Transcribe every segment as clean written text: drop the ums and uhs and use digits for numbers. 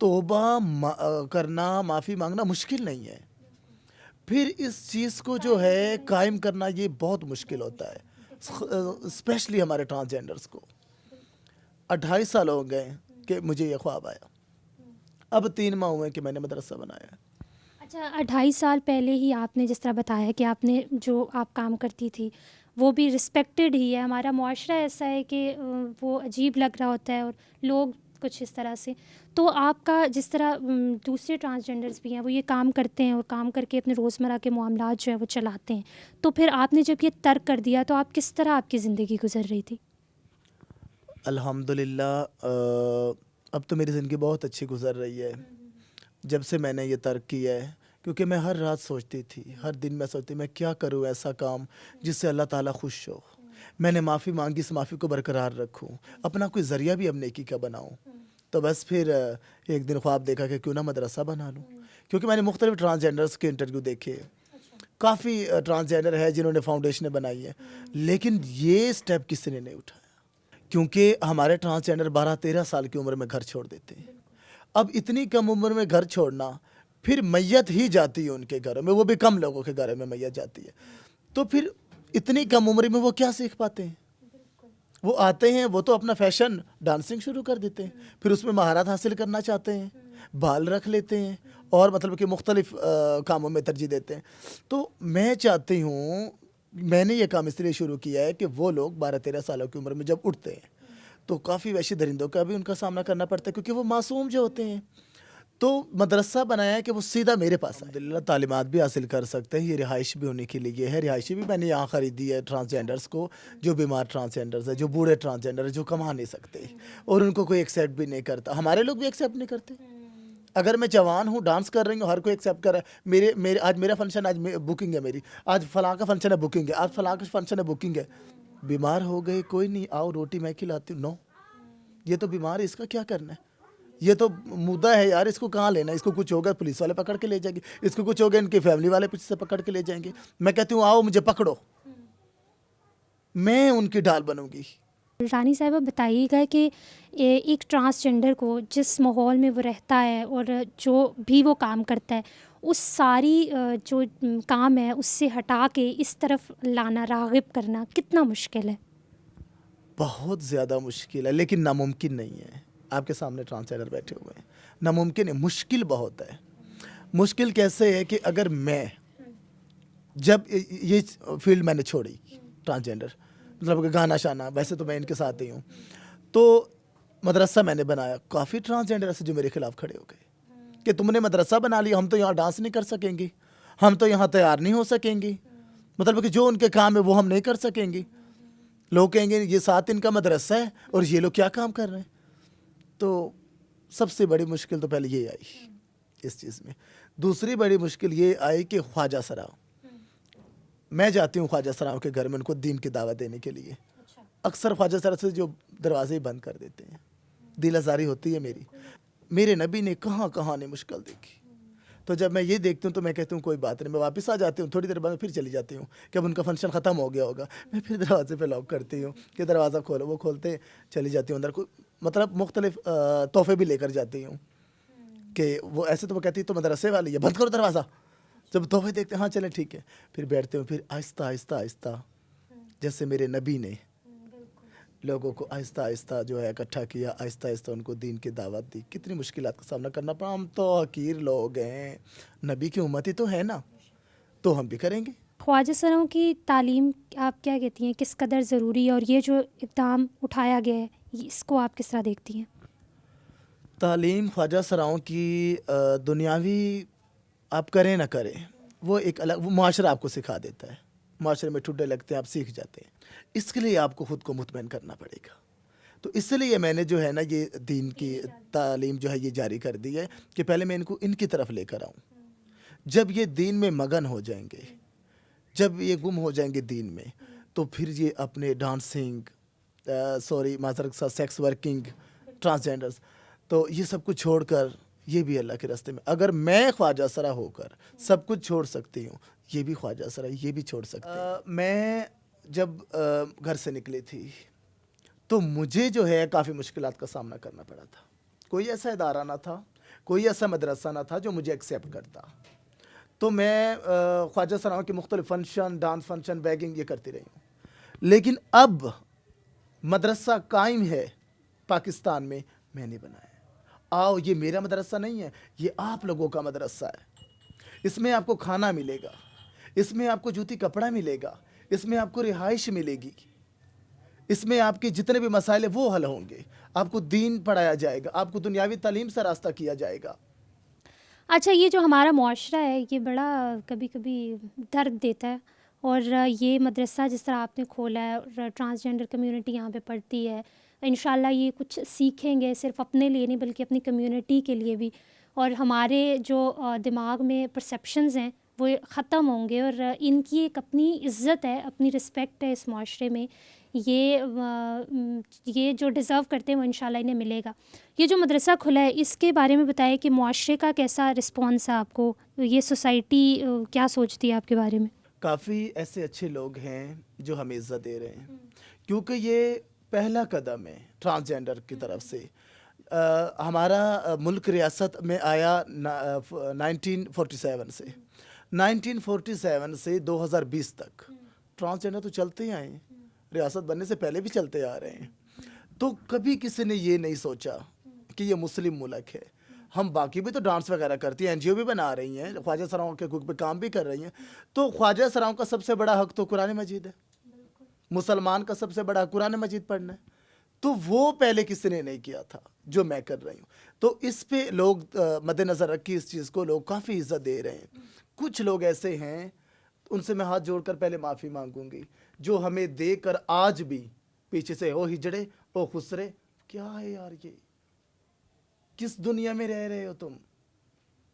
توبہ کرنا، معافی مانگنا مشکل نہیں ہے، پھر اس چیز کو جو ہے قائم کرنا یہ بہت مشکل ہوتا ہے، اسپیشلی ہمارے ٹرانسجینڈرز کو۔ 28 سال ہو گئے کہ مجھے یہ خواب آیا، اب 3 ماہ ہوئے کہ میں نے مدرسہ بنایا۔ اچھا، 28 سال پہلے ہی آپ نے جس طرح بتایا کہ آپ نے جو آپ کام کرتی تھی وہ بھی رسپیکٹڈ ہی ہے، ہمارا معاشرہ ایسا ہے کہ وہ عجیب لگ رہا ہوتا ہے اور لوگ کچھ اس طرح سے، تو آپ کا جس طرح دوسرے ٹرانسجینڈرز بھی ہیں وہ یہ کام کرتے ہیں اور کام کر کے اپنے روزمرہ کے معاملات جو ہیں وہ چلاتے ہیں، تو پھر آپ نے جب یہ ترک کر دیا تو آپ کس طرح آپ کی زندگی گزر رہی تھی؟ الحمدللہ اب تو میری زندگی بہت اچھی گزر رہی ہے جب سے میں نے یہ ترک کیا ہے، کیونکہ میں ہر رات سوچتی تھی، ہر دن میں سوچتی میں کیا کروں ایسا کام جس سے اللہ تعالیٰ خوش ہو۔ میں نے معافی مانگی، اس معافی کو برقرار رکھوں، اپنا کوئی ذریعہ بھی اب نیکی کا بناؤں۔ تو بس پھر ایک دن خواب دیکھا کہ کیوں نہ مدرسہ بنا لوں، کیونکہ میں نے مختلف ٹرانسجینڈرز کے انٹرویو دیکھے، کافی ٹرانسجینڈر ہے جنہوں نے فاؤنڈیشنیں بنائی ہیں، لیکن یہ سٹیپ کسی نے نہیں اٹھایا، کیونکہ ہمارے ٹرانسجینڈر 12-13 سال کی عمر میں گھر چھوڑ دیتے ہیں۔ اب اتنی کم عمر میں گھر چھوڑنا، پھر میت ہی جاتی ہے ان کے گھروں میں، وہ بھی کم لوگوں کے گھروں میں میت جاتی ہے، تو پھر اتنی کم عمر میں وہ کیا سیکھ پاتے ہیں؟ وہ آتے ہیں، وہ تو اپنا فیشن ڈانسنگ شروع کر دیتے ہیں، پھر اس میں مہارت حاصل کرنا چاہتے ہیں، بال رکھ لیتے ہیں اور مطلب کہ مختلف کاموں میں ترجیح دیتے ہیں۔ تو میں چاہتی ہوں، میں نے یہ کام اس لیے شروع کیا ہے کہ وہ لوگ 12-13 سالوں کی عمر میں جب اٹھتے ہیں تو کافی وحشی درندوں کا بھی ان کا سامنا کرنا پڑتا ہے، کیونکہ وہ معصوم جو ہوتے ہیں۔ تو مدرسہ بنایا ہے کہ وہ سیدھا میرے پاس آئے، الحمدللہ تعلیمات بھی حاصل کر سکتے ہیں، یہ رہائش بھی ہونے کے لیے ہے، رہائشی بھی میں نے یہاں خریدی ہے ٹرانسجینڈرز کو، جو بیمار ٹرانسجینڈرز ہیں، جو بوڑھے ٹرانسجینڈر ہیں، جو کما نہیں سکتے اور ان کو کوئی ایکسیپٹ بھی نہیں کرتا، ہمارے لوگ بھی ایکسیپٹ نہیں کرتے۔ اگر میں جوان ہوں، ڈانس کر رہی ہوں، ہر کوئی ایکسیپٹ کر رہا ہے، میرے آج میرا فنکشن، آج بکنگ ہے میری، آج فلاں کا فنکشن ہے، بکنگ ہے، آج فلاں کا فنکشن ہے، بکنگ ہے، بیمار ہو گئے کوئی نہیں، آؤ روٹی میں کھلاتی ہوں، نو، یہ تو بیمار ہے، اس کا کیا کرنا ہے؟ یہ تو مردہ ہے یار، اس کو کہاں لینا ہے؟ اس کو کچھ ہوگا پولیس والے پکڑ کے لے جائیں گے، اس کو کچھ ہوگا ان کی فیملی والے پیچھے سے پکڑ کے لے جائیں گے۔ میں کہتی ہوں آؤ مجھے پکڑو، میں ان کی ڈال بنوں گی۔ رانی صاحبہ بتائیے گا کہ ایک ٹرانسجینڈر کو جس ماحول میں وہ رہتا ہے اور جو بھی وہ کام کرتا ہے، اس ساری جو کام ہے اس سے ہٹا کے اس طرف لانا، راغب کرنا کتنا مشکل ہے؟ بہت زیادہ مشکل ہے، لیکن ناممکن نہیں ہے۔ آپ کے سامنے ٹرانسجینڈر بیٹھے ہوئے ہیں، ناممکن ہے، مشکل بہت ہے۔ مشکل کیسے ہے کہ اگر میں جب یہ فیلڈ میں نے چھوڑی ٹرانسجینڈر، مطلب کہ گانا شانا، ویسے تو میں ان کے ساتھ ہی ہوں، تو مدرسہ میں نے بنایا، کافی ٹرانسجینڈر ایسے جو میرے خلاف کھڑے ہو گئے کہ تم نے مدرسہ بنا لیا، ہم تو یہاں ڈانس نہیں کر سکیں گے، ہم تو یہاں تیار نہیں ہو سکیں گے، مطلب کہ جو ان کے کام ہے وہ ہم نہیں کر سکیں گے۔ لوگ کہیں گے یہ 7 دن کا مدرسہ ہے اور یہ لوگ کیا کام کر رہے ہیں۔ تو سب سے بڑی مشکل تو پہلے یہ آئی اس چیز میں۔ دوسری بڑی مشکل یہ آئی کہ خواجہ سراؤ، میں جاتی ہوں خواجہ سراؤں کے گھر میں ان کو دین کی دعوت دینے کے لیے، اکثر خواجہ سراؤ سے جو دروازے ہی بند کر دیتے ہیں، دل آزاری ہوتی ہے میری۔ میرے نبی نے کہاں کہاں نے مشکل دیکھی، تو جب میں یہ دیکھتی ہوں تو میں کہتی ہوں کوئی بات نہیں، میں واپس آ جاتی ہوں، تھوڑی دیر بعد میں پھر چلی جاتی ہوں کہ اب ان کا فنکشن ختم ہو گیا ہوگا، میں پھر دروازے پہ لاک کرتی ہوں کہ دروازہ کھولو، وہ کھولتے چلی جاتی ہوں اندر، کوئی مطلب مختلف تحفے بھی لے کر جاتی ہوں کہ وہ ایسے تو وہ کہتی تو مدرسے والی ہے، بند کرو دروازہ، جب تحفے دیکھتے ہاں چلیں ٹھیک ہے، پھر بیٹھتے ہوں، پھر آہستہ آہستہ آہستہ جیسے میرے نبی نے لوگوں کو آہستہ آہستہ جو ہے اکٹھا کیا، آہستہ آہستہ ان کو دین کی دعوت دی، کتنی مشکلات کا سامنا کرنا پڑا۔ ہم تو حقیر لوگ ہیں، نبی کی امتی تو ہے نا، تو ہم بھی کریں گے۔ خواجہ سراؤں کی تعلیم آپ کیا کہتی ہیں، کس قدر ضروری ہے، اور یہ جو اقدام اٹھایا گیا ہے اس کو آپ کس طرح دیکھتی ہیں؟ تعلیم خواجہ سراؤں کی دنیاوی آپ کریں نہ کریں، وہ ایک الگ، وہ معاشرہ آپ کو سکھا دیتا ہے، معاشرے میں ٹھڈے لگتے ہیں آپ سیکھ جاتے ہیں، اس کے لیے آپ کو خود کو مطمئن کرنا پڑے گا۔ تو اس لیے میں نے جو ہے نا یہ دین کی تعلیم جو ہے یہ جاری کر دی ہے کہ پہلے میں ان کو ان کی طرف لے کر آؤں، جب یہ دین میں مگن ہو جائیں گے، جب یہ گم ہو جائیں گے دین میں، تو پھر یہ اپنے ڈانسنگ، معذرت کے ساتھ سیکس ورکنگ، ٹرانسجینڈرز، تو یہ سب کچھ چھوڑ کر یہ بھی اللہ کے راستے میں، اگر میں خواجہ سرا ہو کر سب کچھ چھوڑ سکتی ہوں، یہ بھی خواجہ سرا یہ بھی چھوڑ سکتے ہیں۔ میں جب گھر سے نکلی تھی تو مجھے جو ہے کافی مشکلات کا سامنا کرنا پڑا تھا، کوئی ایسا ادارہ نہ تھا کوئی ایسا مدرسہ نہ تھا جو مجھے ایکسیپٹ کرتا. تو میں خواجہ سراؤں کے مختلف فنکشن، ڈانس فنکشن، بیگنگ یہ کرتی رہی ہوں. لیکن اب مدرسہ قائم ہے پاکستان میں نے بنایا. آؤ، یہ میرا مدرسہ نہیں ہے، یہ آپ لوگوں کا مدرسہ ہے. اس میں آپ کو کھانا ملے گا، اس میں آپ کو جوتی کپڑا ملے گا، اس میں آپ کو رہائش ملے گی، اس میں آپ کے جتنے بھی مسائل ہیں وہ حل ہوں گے. آپ کو دین پڑھایا جائے گا، آپ کو دنیاوی تعلیم سے راستہ کیا جائے گا. اچھا، یہ جو ہمارا معاشرہ ہے یہ بڑا کبھی کبھی درد دیتا ہے، اور یہ مدرسہ جس طرح آپ نے کھولا ہے اور ٹرانسجینڈر کمیونٹی یہاں پہ پڑھتی ہے، انشاءاللہ یہ کچھ سیکھیں گے صرف اپنے لیے نہیں بلکہ اپنی کمیونٹی کے لیے بھی، اور ہمارے جو دماغ میں پرسیپشنز ہیں وہ ختم ہوں گے، اور ان کی ایک اپنی عزت ہے، اپنی رسپیکٹ ہے اس معاشرے میں. یہ جو ڈیزرو کرتے ہیں وہ انشاءاللہ انہیں ملے گا. یہ جو مدرسہ کھلا ہے اس کے بارے میں بتائیں کہ معاشرے کا کیسا رسپانس ہے آپ کو، یہ سوسائٹی کیا سوچتی ہے آپ کے بارے میں؟ کافی ایسے اچھے لوگ ہیں جو ہمیں عزت دے رہے ہیں، کیونکہ یہ پہلا قدم ہے ٹرانسجینڈر کی طرف سے. ہمارا ملک ریاست میں آیا 1947 سے. 1947 سے 2020 تک ٹرانسجینڈر تو چلتے ہی آئے ہیں، ریاست بننے سے پہلے بھی چلتے آ رہے ہیں. تو کبھی کسی نے یہ نہیں سوچا کہ یہ مسلم ملک ہے. ہم باقی بھی تو ڈانس وغیرہ کرتی ہیں، NGO بھی بنا رہی ہیں، خواجہ سراؤں کے حقوق پہ کام بھی کر رہی ہیں. تو خواجہ سراؤں کا سب سے بڑا حق تو قرآن مجید ہے. مسلمان کا سب سے بڑا حق قرآن مجید پڑھنا ہے. تو وہ پہلے کسی نے نہیں کیا تھا جو میں کر رہی ہوں. تو اس پہ لوگ مد نظر رکھی اس چیز کو لوگ کافی عزت دے رہے ہیں. کچھ لوگ ایسے ہیں، ان سے میں ہاتھ جوڑ کر پہلے معافی مانگوں گی، جو ہمیں دیکھ کر آج بھی پیچھے سے او ہجڑے او خسرے، کیا ہے یار، یہ کس دنیا میں رہ رہے ہو تم؟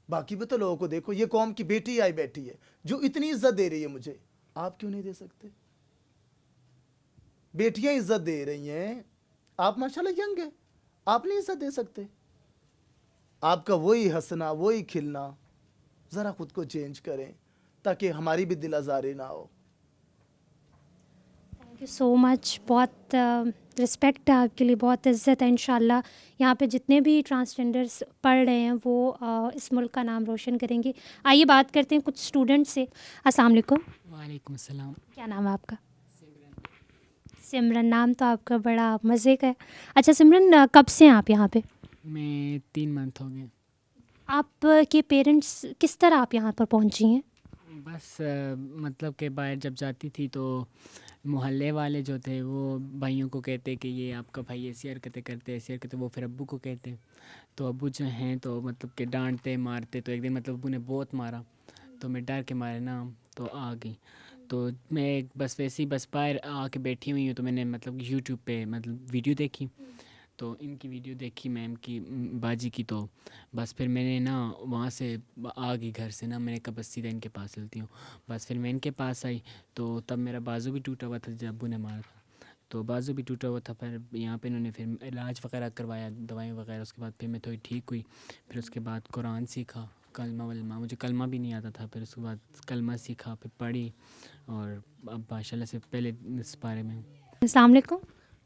باقی بھی تو لوگوں کو دیکھو، یہ قوم کی بیٹی آئی بیٹھی ہے جو اتنی عزت دے رہی ہے مجھے، آپ کیوں نہیں دے سکتے؟ بیٹیاں عزت دے رہی ہیں، آپ ماشاءاللہ ینگ ہیں، آپ نہیں عزت دے سکتے؟ آپ کا وہی ہنسنا، وہی کھلنا، ذرا خود کو چینج کریں تاکہ ہماری بھی دل آزاری نہ ہو. تھینک یو سو مچ. بہت رسپیکٹ ہے آپ کے لیے، بہت عزت ہے. انشاءاللہ یہاں پہ جتنے بھی ٹرانسجینڈرس پڑھ رہے ہیں وہ اس ملک کا نام روشن کریں گے. آئیے بات کرتے ہیں کچھ اسٹوڈنٹ سے. السلام علیکم. وعلیکم السلام. کیا نام ہے آپ کا؟ سمرن. نام تو آپ کا بڑا مزے کا ہے. اچھا سمرن، کب سے ہیں آپ یہاں پہ؟ میں 3 منتھ ہو گئے. آپ کے پیرنٹس کس طرح آپ یہاں پر پہنچی ہیں؟ بس مطلب کہ باہر جب جاتی تھی تو محلے والے جو تھے وہ بھائیوں کو کہتے کہ یہ آپ کا بھائی ایسی حرکتیں کرتے ایسی حرکتیں، وہ پھر ابو کو کہتے. تو ابو جو ہیں تو مطلب کہ ڈانٹتے مارتے. تو ایک دن مطلب ابو نے بہت مارا تو میں ڈر کے مارے نا تو آ گئی. تو میں بس ویسے ہی بس باہر آ کے بیٹھی ہوئی ہوں تو میں نے مطلب یوٹیوب پہ مطلب ویڈیو دیکھی. تو ان کی ویڈیو دیکھی میم کی، باجی کی. تو بس پھر میں نے نا وہاں سے آ گئی گھر سے نا، میں نے کہا بس سیدھا ان کے پاس چلتی ہوں. بس پھر میں ان کے پاس آئی تو تب میرا بازو بھی ٹوٹا ہوا تھا جب ابو نے مارا تھا. تو بازو بھی ٹوٹا ہوا تھا. پھر یہاں پہ انہوں نے پھر علاج وغیرہ کروایا، دوائیں وغیرہ. اس کے بعد پھر میں تھوڑی ٹھیک ہوئی. پھر اس کے بعد قرآن سیکھا، کلمہ ولمہ. مجھے کلمہ بھی نہیں آتا تھا. پھر اس کے بعد کلمہ سیکھا، پھر پڑھی، اور اب ماشاء اللہ سے پہلے اس بارے میں ہوں. السلام علیکم.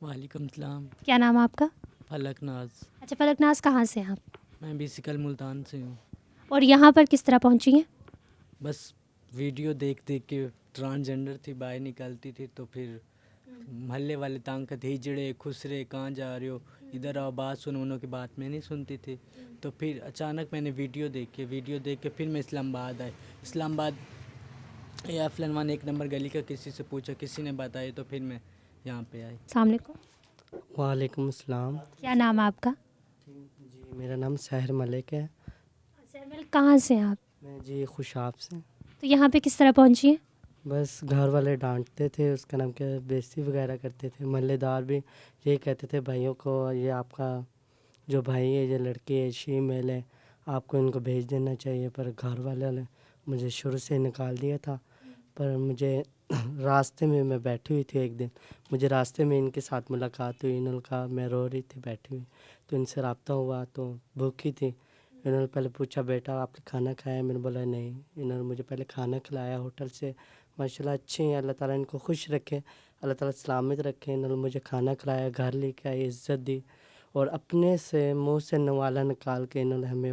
وعلیکم السلام. کیا نام ہے آپ کا؟ فلک ناز. اچھا فلک ناز، کہاں سے ہیں آپ؟ میں بیسیکل ملتان سے ہوں. اور یہاں پر کس طرح پہنچی ہیں؟ بس ویڈیو دیکھ کے ٹرانسجینڈر تھی باہر نکلتی تھی تو پھر محلے والے تانگ کرتے، ہجڑے خسرے کہاں جا رہے ہو، ادھر آؤ، بات سنو. انہوں کی بات میں نہیں سنتی تھی. تو پھر اچانک میں نے ویڈیو دیکھ کے پھر میں اسلام آباد آئے. اسلام آباد یا فلنوان 1 نمبر گلی کا کسی سے پوچھا، کسی نے بتایا تو پھر میں یہاں پہ آئی. السلام علیکم. وعلیکم السلام. کیا نام ہے آپ کا؟ جی میرا نام سحر ملک ہے. سہر، کہاں سے ہیں آپ؟ میں جی خوشاب سے. تو یہاں پہ کس طرح پہنچی ہیں؟ بس گھر والے ڈانٹتے تھے، اس کا نام کیا، بےزتی وغیرہ کرتے تھے. محلے دار بھی یہی کہتے تھے بھائیوں کو، یہ آپ کا جو بھائی ہے یہ لڑکی ہے، شیمیل ہے، آپ کو ان کو بھیج دینا چاہیے. پر گھر والے نے مجھے شروع سے نکال دیا تھا. پر مجھے راستے میں بیٹھی ہوئی تھی ایک دن، مجھے راستے میں ان کے ساتھ ملاقات ہوئی. انہوں نے کہا، میں رو رہی تھی بیٹھی ہوئی تو ان سے رابطہ ہوا. تو بھوکی تھی. انہوں نے پہلے پوچھا، بیٹا آپ نے کھانا کھایا؟ میں نے بولا نہیں. انہوں نے مجھے پہلے کھانا کھلایا ہوٹل سے. ماشاءاللہ اچھے ہیں، اللہ تعالیٰ ان کو خوش رکھے، اللہ تعالیٰ سلامت رکھے. انہوں نے مجھے کھانا کھلایا، گھر لے کے آئی، عزت دی، اور اپنے سے منہ سے نوالا نکال کے انہوں نے ہمیں